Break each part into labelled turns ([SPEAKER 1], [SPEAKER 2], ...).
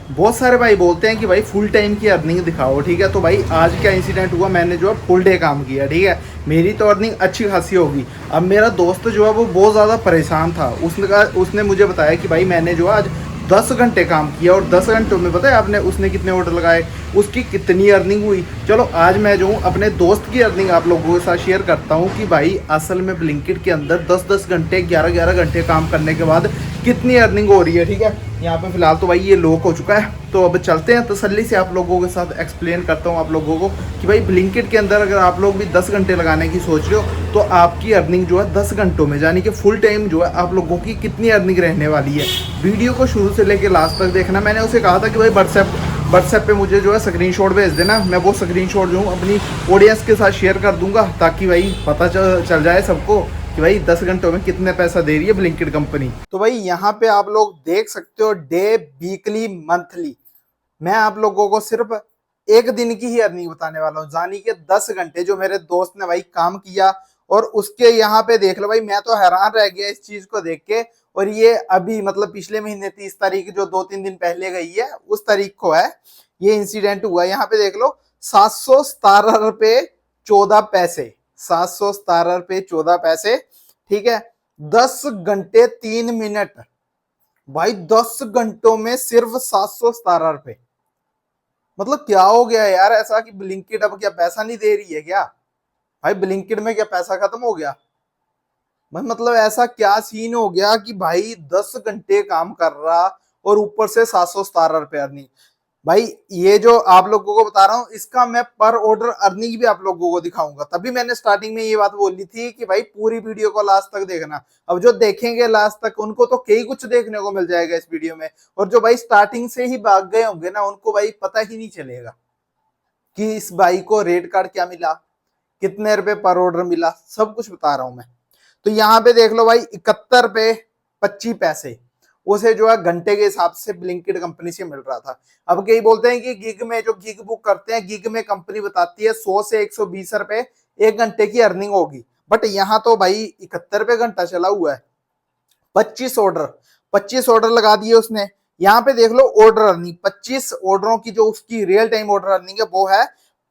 [SPEAKER 1] बहुत सारे भाई बोलते हैं कि भाई फुल टाइम की अर्निंग दिखाओ, ठीक है। तो भाई आज क्या इंसिडेंट हुआ, मैंने जो है फुल डे काम किया, ठीक है। मेरी तो अर्निंग अच्छी खासी होगी। अब मेरा दोस्त जो है वो बहुत ज़्यादा परेशान था। उसने मुझे बताया कि भाई मैंने जो है आज 10 घंटे काम किया, और 10 घंटों में पता है आपने उसने कितने ऑर्डर लगाए, उसकी कितनी अर्निंग हुई। चलो आज मैं जो हूँ अपने दोस्त की अर्निंग आप लोगों के साथ शेयर करता हूँ कि भाई असल में ब्लिंकिट के अंदर 10-10 घंटे 11-11 घंटे काम करने के बाद कितनी अर्निंग हो रही है, ठीक है। यहाँ पे फिलहाल तो भाई ये लॉक हो चुका है, तो अब चलते हैं तसल्ली से आप लोगों के साथ एक्सप्लेन करता हूँ आप लोगों को कि भाई ब्लिंकिट के अंदर अगर आप लोग भी 10 घंटे लगाने की सोच रहे हो तो आपकी अर्निंग जो है 10 घंटों में यानी कि फुल टाइम जो है आप लोगों की कितनी अर्निंग रहने वाली है। वीडियो को शुरू से लेकर लास्ट तक देखना। मैंने उसे कहा था कि भाई व्हाट्सएप पे मुझे जो है स्क्रीनशॉट भेज देना, मैं वो स्क्रीनशॉट जो हूँ अपनी ऑडियंस के साथ शेयर कर दूंगा, ताकि भाई पता चल जाए सबको कि भाई 10 घंटों में कितने पैसा दे रही है ब्लिंकिट कंपनी। तो भाई यहाँ पे आप लोग देख सकते हो डे, वीकली, मंथली। मैं आप लोगों को सिर्फ एक दिन की ही अर्निंग बताने वाला हूँ, यानी कि 10 घंटे जो मेरे दोस्त ने भाई काम किया। और उसके यहाँ पे देख लो भाई, मैं तो हैरान रह गया इस चीज को देख के। और ये अभी मतलब पिछले महीने 30 तारीख जो 2-3 दिन पहले गई है उस तारीख को है ये इंसिडेंट हुआ। यहाँ पे देख लो 717 रुपये 14 पैसे, 717 रुपये 14 पैसे, ठीक है। 10 घंटे 3 मिनट, भाई 10 घंटों में सिर्फ 717 रुपये। मतलब क्या हो गया यार ऐसा कि ब्लिंकिट अब क्या पैसा नहीं दे रही है क्या? भाई ब्लिंकिट में क्या पैसा खत्म हो गया? भाई मतलब ऐसा क्या सीन हो गया कि भाई 10 घंटे काम कर रहा और ऊपर से 717 रुपये अर्निंग। भाई ये जो आप लोगों को बता रहा हूँ इसका मैं पर ऑर्डर अर्निंग भी आप लोगों को दिखाऊंगा। तभी मैंने स्टार्टिंग में ये बात बोली थी कि भाई पूरी वीडियो को लास्ट तक देखना। अब जो देखेंगे लास्ट तक उनको तो कई कुछ देखने को मिल जाएगा इस वीडियो में, और जो भाई स्टार्टिंग से ही भाग गए होंगे ना उनको भाई पता ही नहीं चलेगा कि इस भाई को रेट कार्ड क्या मिला, कितने रुपए पर ऑर्डर मिला, सब कुछ बता रहा हूं मैं। तो यहाँ पे देख लो भाई 71 रुपये 25 पैसे उसे जो है घंटे के हिसाब से ब्लिंकिट कंपनी से मिल रहा था। अब कई बोलते हैं कि गिग में जो गिग बुक करते हैं, गिग में कंपनी बताती है 100 से 120 रुपए 1 घंटे की अर्निंग होगी। बट यहाँ तो भाई 71 रुपये घंटा चला हुआ है। 25 ऑर्डर, 25 ऑर्डर लगा दिए उसने। यहाँ पे देख लो ऑर्डर अर्निंग, 25 ऑर्डरों की जो उसकी रियल टाइम ऑर्डर अर्निंग है वो है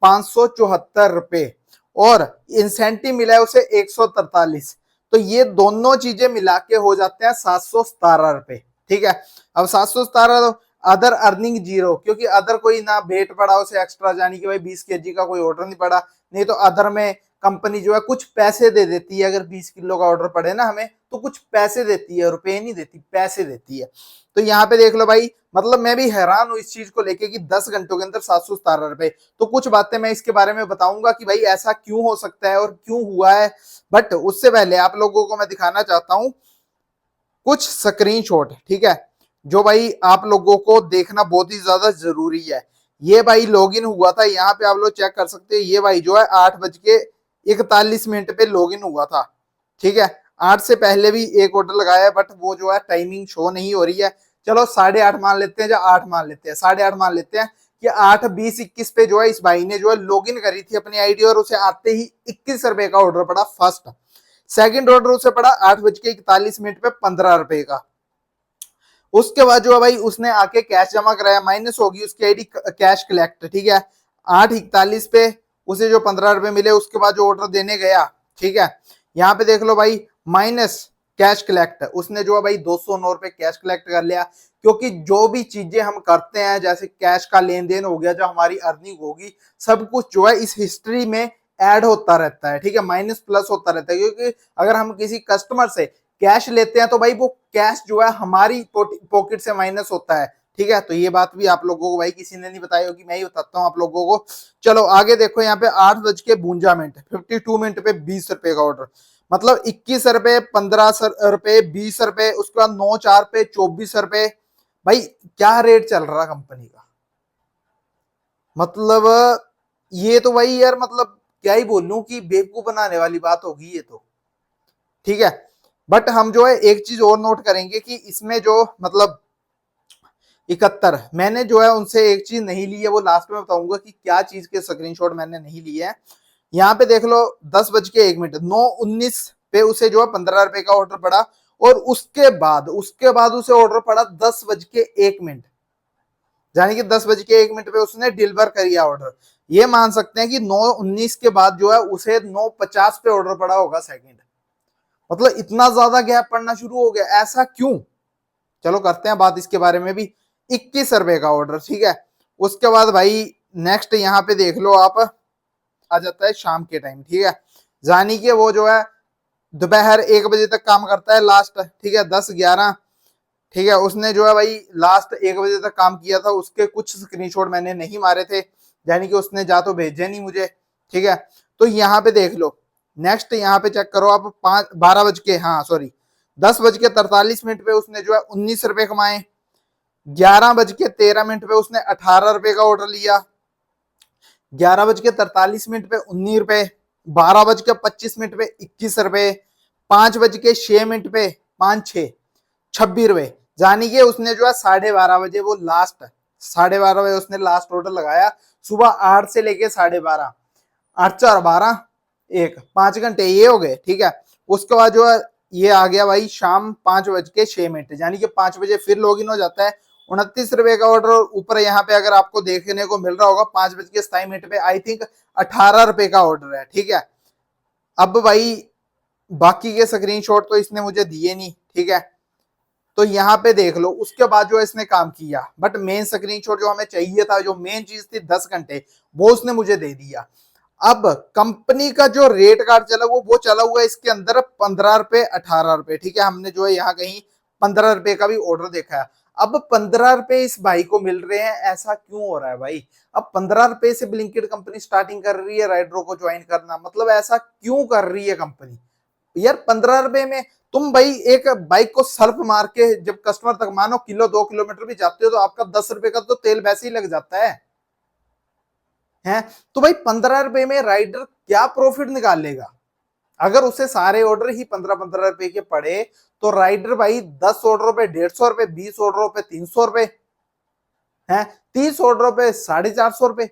[SPEAKER 1] 574 रुपए, और इंसेंटिव मिला है उसे 143। तो ये दोनों चीजें मिला के हो जाते हैं 717 रुपए, ठीक है। अब 717, अदर अर्निंग जीरो, क्योंकि अदर कोई ना भेंट पड़ा उसे एक्स्ट्रा, यानी कि भाई 20 kg का कोई ऑर्डर नहीं पड़ा। नहीं तो अदर में कंपनी जो है कुछ पैसे दे देती है, अगर 20 किलो का ऑर्डर पड़े ना हमें तो कुछ पैसे देती है, रुपए नहीं देती, पैसे देती है। तो यहाँ पे देख लो भाई, मतलब मैं भी हैरान हूँ इस चीज को लेके कि 10 घंटों के अंदर 717 रुपए। तो कुछ बातें मैं इसके बारे में बताऊंगा कि भाई ऐसा क्यों हो सकता है और क्यों हुआ है। बट उससे पहले आप लोगों को मैं दिखाना चाहता हूँ कुछ स्क्रीनशॉट, ठीक है, जो भाई आप लोगों को देखना बहुत ही ज्यादा जरूरी है। ये भाई लॉगिन हुआ था, यहाँ पे आप लोग चेक कर सकते हैं। ये भाई जो है 8:41 पे लॉगिन हुआ था, ठीक है। 8 से पहले भी एक ऑर्डर लगाया, बट वो जो है टाइमिंग शो नहीं हो रही है। चलो 8:30 मान लेते हैं या 8 मान लेते हैं, 8:30 मान लेते हैं कि 8:20-21 पे जो है इस भाई ने जो है लॉगिन करी थी अपनी आईडी, और उसे आते ही 21 रुपए का ऑर्डर पड़ा फर्स्ट। सेकंड ऑर्डर उसे पड़ा 8:41 पे 15 रुपए का। उसके बाद जो है भाई उसने आके कैश जमा कराया, माइनस होगी उसकी आईडी कैश कलेक्ट, ठीक है। 8:41 पे उसे जो 15 रुपए मिले, उसके बाद जो ऑर्डर देने गया, ठीक है, यहाँ पे देख लो भाई माइनस कैश कलेक्ट, उसने जो है भाई 209 रुपए कैश कलेक्ट कर लिया। क्योंकि जो भी चीजें हम करते हैं जैसे कैश का लेन देन हो गया, जो हमारी अर्निंग होगी, सब कुछ जो है इस हिस्ट्री में ऐड होता रहता है, ठीक है, माइनस प्लस होता रहता है। क्योंकि अगर हम किसी कस्टमर से कैश लेते हैं तो भाई वो कैश जो है हमारी पॉकेट से माइनस होता है, ठीक है। तो ये बात भी आप लोगों को भाई किसी ने नहीं बताई होगी, मैं ही बताता हूँ आप लोगों को। चलो आगे देखो, यहाँ पे 8:52 52 मिनट पे 20 रुपए का ऑर्डर, मतलब 21 रुपए 15 रुपए 20 रुपए, उसके बाद 9/4 पे 24 रुपए। भाई क्या रेट चल रहा कंपनी का, मतलब ये तो भाई यार मतलब क्या ही बोलूं कि बेवकूफ बनाने वाली बात होगी ये तो, ठीक है। बट हम जो है एक चीज और नोट करेंगे कि इसमें जो मतलब 71, मैंने जो है उनसे एक चीज नहीं ली है, वो लास्ट में बताऊंगा कि क्या चीज के स्क्रीनशॉट मैंने नहीं लिए है। यहाँ पे देख लो 10:01 9:19 पे उसे जो है 15 रुपए का ऑर्डर पड़ा, और उसके बाद उसे ऑर्डर पड़ा 10:01, यानी कि 10 बज के 1 मिनट पे उसने डिलीवर करिया ऑर्डर। ये मान सकते हैं कि 9:19 के बाद जो है उसे 9:50 पे ऑर्डर पड़ा होगा सेकंड। मतलब इतना ज्यादा गैप पड़ना शुरू हो गया, ऐसा क्यों? चलो करते हैं बात इसके बारे में भी। 21 रुपए का ऑर्डर, ठीक है। उसके बाद भाई नेक्स्ट यहाँ पे देख लो आप, आ जाता है शाम के टाइम, ठीक है। जानी कि वो जो है दोपहर 1 बजे तक काम करता है लास्ट, ठीक है, 10-11, ठीक है। उसने जो है भाई लास्ट 1 बजे तक काम किया था, उसके कुछ स्क्रीनशॉट मैंने नहीं मारे थे, यानी कि उसने जा तो भेजे नहीं मुझे, ठीक है। तो यहाँ पे देख लो, नेक्स्ट यहाँ पे चेक करो आप, 12 बज के, हाँ सॉरी, 10 बज के 43 मिनट पे उसने जो है 19 रुपए कमाए। 11 बज के 13 मिनट पे उसने 18 रुपए का ऑर्डर लिया। 11 बज के 43 मिनट पे 19 रुपए। 12 बज के 25 मिनट पे 21 रुपए। 5 बज के 6 मिनट पे 5×6 26 रुपए। यानी कि उसने जो है 12:30 बजे वो लास्ट, 12:30 बजे उसने लास्ट ऑर्डर लगाया। सुबह 8 से लेके 12:30, 8×4 = 12, 5 घंटे ये हो गए, ठीक है। उसके बाद जो है ये आ गया भाई शाम 5:06, यानी कि 5 बजे फिर लॉगिन हो जाता है। 29 रुपए का ऑर्डर। ऊपर यहाँ पे अगर आपको देखने को मिल रहा होगा 5:27 पे आई थिंक 18 रुपए का ऑर्डर है, ठीक है। अब भाई बाकी के स्क्रीनशॉट तो इसने मुझे दिए नहीं, ठीक है। तो यहाँ पे देख लो उसके बाद जो इसने काम किया, बट मेन स्क्रीनशॉट जो हमें चाहिए था, जो मेन चीज थी 10 घंटे, वो उसने मुझे दे दिया। अब कंपनी का जो रेट कार्ड चला वो चला हुआ है इसके अंदर 15 रुपए 18 रुपए, ठीक है। हमने जो है यहाँ कहीं 15 रुपए का भी ऑर्डर देखा है। अब 15 रुपए इस भाई को मिल रहे हैं, ऐसा क्यों हो रहा है भाई? अब 15 रुपए से ब्लिंकिट कंपनी स्टार्टिंग कर रही है राइडरों को ज्वाइन करना, मतलब ऐसा क्यों कर रही है कंपनी? यार 15 रुपए में तुम भाई एक बाइक को सर्फ मार के जब कस्टमर तक, मानो 1-2 किलोमीटर भी जाते हो तो आपका 10 रुपए का तो तेल वैसे ही लग जाता है। तो भाई 15 रुपए में राइडर क्या प्रॉफिट निकाल लेगा? अगर उसे सारे ऑर्डर ही 15-15 रुपए के पड़े तो राइडर भाई 10 ऑर्डरों पे 150 रुपए, 20 ऑर्डरों पे 300 रुपए है, 30 ऑर्डरों पे 450 रुपए,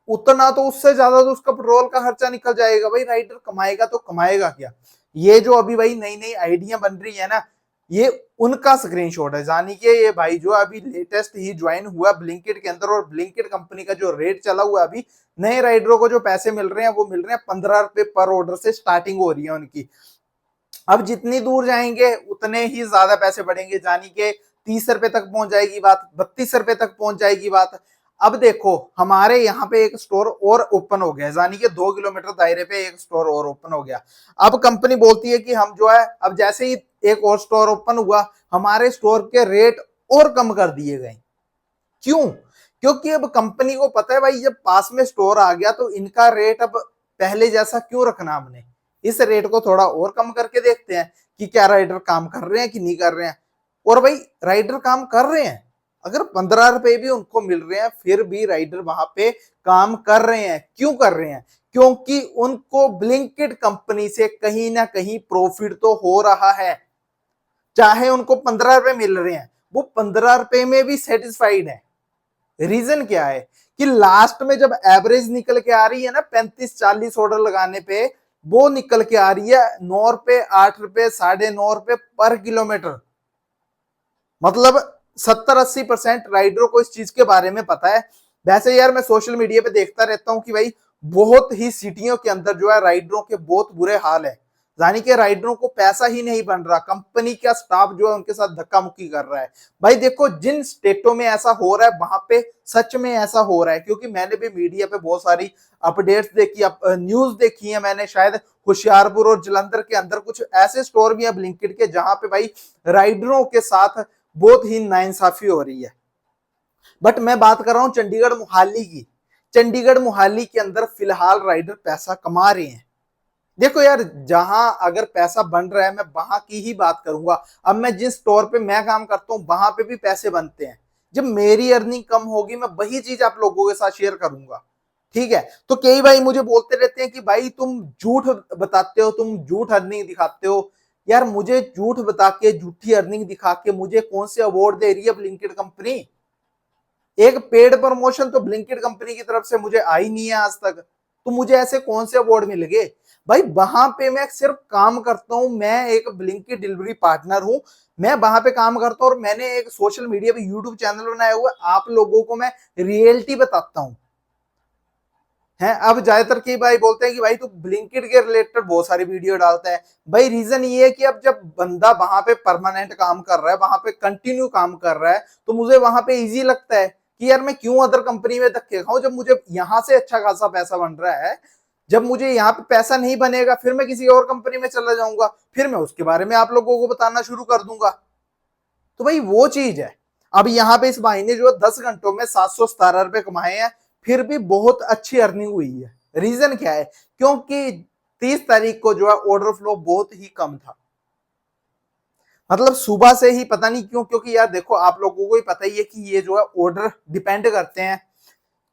[SPEAKER 1] उतना तो उससे ज्यादा तो उसका पेट्रोल का खर्चा निकल जाएगा। भाई राइडर कमाएगा तो कमाएगा क्या? ये जो अभी भाई नई नई आइडिया बन रही है ना, ये उनका स्क्रीनशॉट है। जानी कि ये भाई जो अभी लेटेस्ट ही ज्वाइन हुआ ब्लिंकिट के अंदर, और ब्लिंकिट कंपनी का जो रेट चला हुआ अभी, नए राइडरों को जो पैसे मिल रहे हैं वो मिल रहे हैं 15 रुपए पर ऑर्डर से स्टार्टिंग हो रही है उनकी। अब जितनी दूर जाएंगे उतने ही ज्यादा पैसे बढ़ेंगे, जानी के 30 रुपए तक पहुंच जाएगी बात, 32 रुपए तक पहुंच जाएगी बात। अब देखो हमारे यहाँ पे एक स्टोर और ओपन हो गया, यानी कि 2 किलोमीटर दायरे पे एक स्टोर और ओपन हो गया। अब कंपनी बोलती है कि हम जो है, अब जैसे ही एक और स्टोर ओपन हुआ, हमारे स्टोर के रेट और कम कर दिए गए। क्यों? क्योंकि अब कंपनी को पता है भाई जब पास में स्टोर आ गया तो इनका रेट अब पहले जैसा क्यों रखना, हमने इस रेट को थोड़ा और कम करके देखते हैं कि क्या राइडर काम कर रहे हैं कि नहीं कर रहे हैं। और भाई राइडर काम कर रहे हैं, अगर 15 रुपए भी उनको मिल रहे हैं फिर भी राइडर वहां पे काम कर रहे हैं। क्यों कर रहे हैं? क्योंकि उनको ब्लिंकिट कंपनी से कहीं ना कहीं प्रॉफिट तो हो रहा है। चाहे उनको 15 रुपए मिल रहे हैं, वो 15 रुपए में भी सेटिस्फाइड है। रीजन क्या है कि लास्ट में जब एवरेज निकल के आ रही है ना 35-40 ऑर्डर लगाने पे, वो निकल के आ रही है 9 रुपए, 8 रुपए, 9.5 रुपए पर किलोमीटर। मतलब 70-80% राइडरों को इस चीज के बारे में पता है। वैसे यार मैं सोशल मीडिया पे देखता रहता हूँ कि भाई बहुत ही सिटियों के अंदर जो है राइडरों के बहुत बुरे हाल है, यानी कि राइडरों को पैसा ही नहीं बन रहा, कंपनी का स्टाफ जो है उनके साथ धक्का मुक्की कर रहा है। भाई देखो जिन स्टेटों में ऐसा हो रहा है वहां पे सच में ऐसा हो रहा है, क्योंकि मैंने भी मीडिया पे बहुत सारी अपडेट्स देखी, न्यूज देखी है मैंने। शायद होशियारपुर और जलंधर के अंदर कुछ ऐसे स्टोर भी है ब्लिंकिट के जहां पे भाई राइडरों के साथ बहुत ही नाइंसाफी हो रही है। बट मैं बात कर रहा हूं चंडीगढ़ मोहाली की। चंडीगढ़ मोहाली के अंदर फिलहाल राइडर पैसा कमा रहे हैं। देखो यार जहां अगर पैसा बन रहा है मैं वहां की ही बात करूंगा। अब मैं जिस स्टोर पे मैं काम करता हूं वहां पे भी पैसे बनते हैं। जब मेरी अर्निंग कम होगी मैं वही चीज आप लोगों के साथ शेयर करूंगा, ठीक है। तो कई भाई मुझे बोलते रहते हैं कि भाई तुम झूठ बताते हो, तुम झूठ अर्निंग दिखाते हो। यार मुझे झूठ बता के, झूठी अर्निंग दिखा के मुझे कौन से अवार्ड दे रही है ब्लिंकिट कंपनी? एक पेड प्रमोशन तो ब्लिंकिट कंपनी की तरफ से मुझे आई नहीं है आज तक, तो मुझे ऐसे कौन से अवार्ड मिल गए? भाई वहां पे मैं सिर्फ काम करता हूं, मैं एक ब्लिंकिट डिलीवरी पार्टनर हूं, मैं वहां पे काम करता हूं और मैंने एक सोशल मीडिया पे यूट्यूब चैनल बनाया हुआ है, आप लोगों को मैं रियलिटी बताता हूं। है अब ज्यादातर कई भाई बोलते हैं कि भाई तू ब्लिंकिट के रिलेटेड बहुत सारी वीडियो डालता है। भाई रीजन ये है कि अब जब बंदा वहां पे परमानेंट काम कर रहा है, वहां पे कंटिन्यू काम कर रहा है, तो मुझे वहां पे इजी लगता है कि यार मैं क्यों अदर कंपनी में धक्के खाऊं, जब मुझे यहां से अच्छा खासा पैसा बन रहा है। जब मुझे यहाँ पे पैसा नहीं बनेगा फिर मैं किसी और कंपनी में चला जाऊंगा, फिर मैं उसके बारे में आप लोगों को बताना शुरू कर दूंगा। तो भाई वो चीज है। अब यहाँ पे इस भाई ने जो 10 घंटों में 717 रुपए कमाए हैं, फिर भी बहुत अच्छी अर्निंग हुई है। रीजन क्या है? क्योंकि 30 तारीख को जो है ऑर्डर फ्लो बहुत ही कम था, मतलब सुबह से ही पता नहीं क्यों, क्योंकि यार देखो आप लोगों को ही पता ही है कि ये जो है ऑर्डर डिपेंड करते हैं।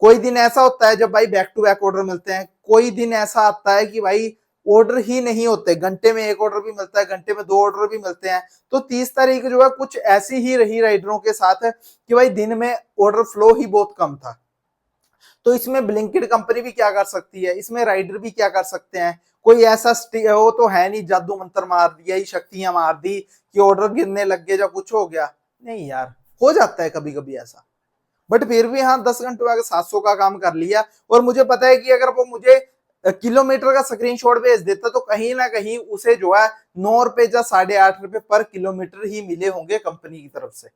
[SPEAKER 1] कोई दिन ऐसा होता है जब भाई बैक टू बैक ऑर्डर मिलते हैं, कोई दिन ऐसा आता है कि भाई ऑर्डर ही नहीं होते, घंटे में एक ऑर्डर भी मिलता है, घंटे में दो ऑर्डर भी मिलते हैं। तो 30 तारीख जो है कुछ ऐसी ही रही राइडरों के साथ कि भाई दिन में ऑर्डर फ्लो ही बहुत कम था। तो इसमें ब्लिंकिट कंपनी भी क्या कर सकती है, इसमें राइडर भी क्या कर सकते हैं? कोई ऐसा वो तो है नहीं जादू मंत्र मार दिया ही, शक्तियां मार दी कि ऑर्डर गिरने लग गए या कुछ हो गया। नहीं यार, हो जाता है कभी कभी ऐसा, बट फिर भी हाँ 10 घंटों में अगर 700 का काम कर लिया, और मुझे पता है कि अगर वो मुझे किलोमीटर का स्क्रीनशॉट भेज देता तो कहीं ना कहीं उसे जो है 9 रुपए या 8.5 रुपए पर किलोमीटर ही मिले होंगे कंपनी की तरफ से।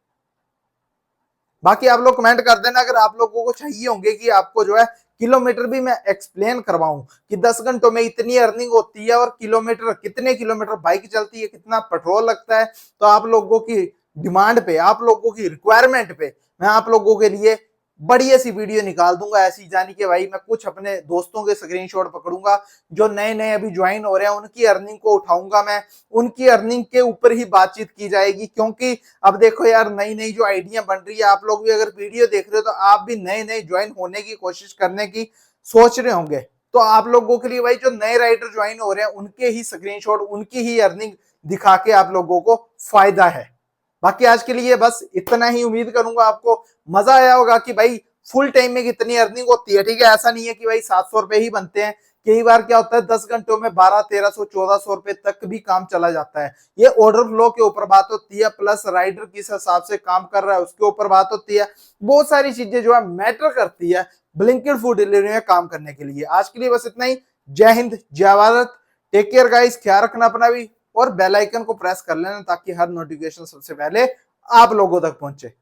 [SPEAKER 1] बाकी आप लोग कमेंट कर देना अगर आप लोगों को चाहिए होंगे कि आपको जो है किलोमीटर भी मैं एक्सप्लेन करवाऊं कि 10 घंटों में इतनी अर्निंग होती है, और किलोमीटर कितने किलोमीटर बाइक चलती है, कितना पेट्रोल लगता है। तो आप लोगों की डिमांड पे, आप लोगों की रिक्वायरमेंट पे मैं आप लोगों के लिए बढ़िया सी वीडियो निकाल दूंगा ऐसी, जानी कि भाई मैं कुछ अपने दोस्तों के स्क्रीनशॉट पकड़ूंगा जो नए नए अभी ज्वाइन हो रहे हैं, उनकी अर्निंग को उठाऊंगा मैं, उनकी अर्निंग के ऊपर ही बातचीत की जाएगी। क्योंकि अब देखो यार नई नई जो आइडिया बन रही है, आप लोग भी अगर वीडियो देख रहे हो तो आप भी नए नए ज्वाइन होने की कोशिश करने की सोच रहे होंगे। तो आप लोगों के लिए भाई जो नए राइडर ज्वाइन हो रहे हैं उनके ही स्क्रीनशॉट, उनकी ही अर्निंग दिखा के आप लोगों को फायदा है। बाकी आज के लिए बस इतना ही, उम्मीद करूंगा आपको मजा आया होगा कि भाई फुल टाइम में कितनी अर्निंग होती है। ठीक है, ऐसा नहीं है कि भाई 700 रुपए ही बनते हैं, कई बार क्या होता है 10 घंटों में 1200-1300-1400 रुपए तक भी काम चला जाता है। ये ऑर्डर फ्लो के ऊपर बात होती है, प्लस राइडर किस हिसाब से काम कर रहा है उसके ऊपर बात होती है। बहुत सारी चीजें जो है मैटर करती है ब्लिंकिट फूड डिलीवरी में काम करने के लिए। आज के लिए बस इतना ही। जय हिंद, जय भारत, टेक केयर गाइस, ख्याल रखना अपना भी, और बेल आइकन को प्रेस कर लेना ताकि हर नोटिफिकेशन सबसे पहले आप लोगों तक पहुंचे।